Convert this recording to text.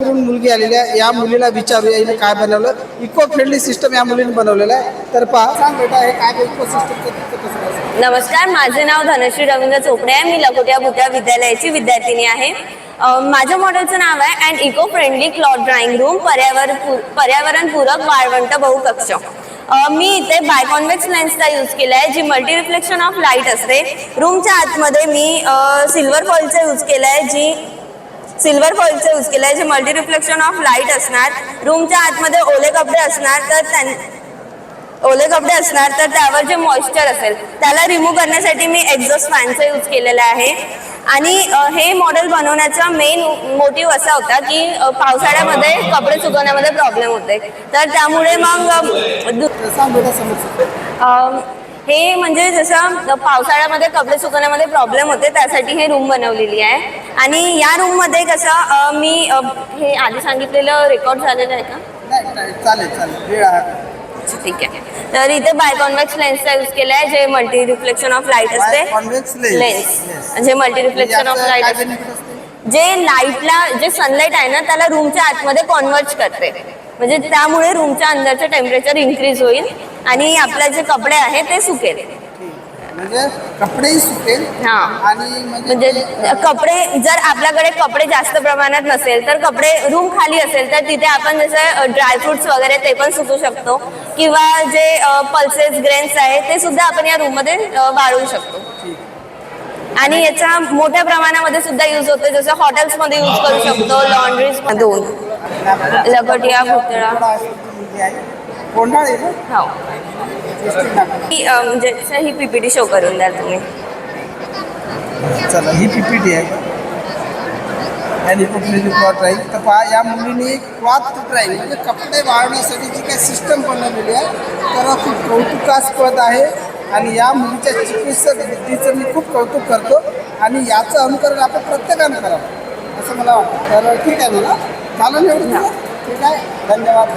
मुलगी आलेली आहे. या मुलीला विचारूया हिने काय बनवलं. इको फ्रेंडली सिस्टम या मुलीने बनवलेलं आहे. तर पहा, सांग बेटा हे काय इको सिस्टम. नमस्कार, माझे नाव धनश्री रवींद्र चोपडे आहे. मी लखोटिया भुतिया विद्यालयाची विद्यार्थिनी आहे. माझ्या मॉडेलचं नाव आहे and eco friendly cloth drawing room पर्यावरणपूरक वाळवंट बहुकक्ष. मी इथे बायकॉन्वेक्स लेन्सचा यूज केला आहे, जी मल्टी रिफ्लेक्शन ऑफ लाईट असते. रूमच्या आतमध्ये मी सिल्वर फॉईलचा यूज केला आहे, जी मल्टी रिफ्लेक्शन ऑफ लाईट असणार. रूमच्या आतमध्ये ओले कपडे असणार, तर त्यावर जे मॉइश्चर असेल त्याला रिमूव्ह करण्यासाठी मी एक्झॉस्ट फॅनचा यूज केलेला आहे. आणि हे मॉडेल बनवण्याचा मेन मोटिव्ह असा होता की पावसाळ्यामध्ये कपडे सुकवण्यामध्ये प्रॉब्लेम होते, तर त्यामुळे मग हे म्हणजे जसं पावसाळ्यामध्ये कपडे सुकवण्यामध्ये प्रॉब्लेम होते त्यासाठी हे रूम बनवलेली आहे. आणि या रूममध्ये कसं मी हे आधी सांगितलेलं रेकॉर्ड झालेलं आहे का? चालेल. ठीक आहे. तर इथे बायकॉन्वेक्स लेन्सचा यूज केला आहे, जे मल्टी रिफ्लेक्शन ऑफ लाईट असते. लेन्स जे मल्टी रिफ्लेक्शन ऑफ लाईट असते, जे लाईटला जे सनलाईट आहे ना त्याला रूमच्या आतमध्ये कॉन्व्हर्ट करते. म्हणजे त्यामुळे रूमच्या अंदरचं टेम्परेचर इन्क्रीज होईल आणि आपले जे कपडे आहे ते सुकेल. म्हणजे कपडेही सुकेल. आणि म्हणजे कपडे जर आपल्याकडे कपडे जास्त प्रमाणात नसेल तर कपडे रूम खाली असेल तर तिथे आपण जसं ड्रायफ्रुट्स वगैरे ते पण सुकू शकतो, किंवा जे पल्सेस ग्रेन्स आहे ते सुद्धा आपण या रूम मध्ये वाळवू शकतो. आणि याचा मोठ्या प्रमाणामध्ये सुद्धा यूज होतो, जसं हॉटेल्समध्ये यूज करू शकतो, लॉन्ड्रीज. दोन लखोटिया भुतळा हो. म्हणजे ही पीपीटी शो करून द्या तुम्ही. चला, ही पीपीटी आहे आणि कुठली क्लॉथ राहील. तर पहा, या मुलीने क्लॉथ ड्राईंग म्हणजे कपडे वाळवण्यासाठी जी काही सिस्टम बनवलेली आहे तर खूप कौतुकास्पद आहे. आणि या मुलीच्या चिकित्सक बुद्धीचं मी खूप कौतुक करतो आणि याचं अनुकरण आपण प्रत्येकानं करावं असं मला वाटतं. तर ठीक आहे, मला चालेल एवढं. ठीक आहे, धन्यवाद.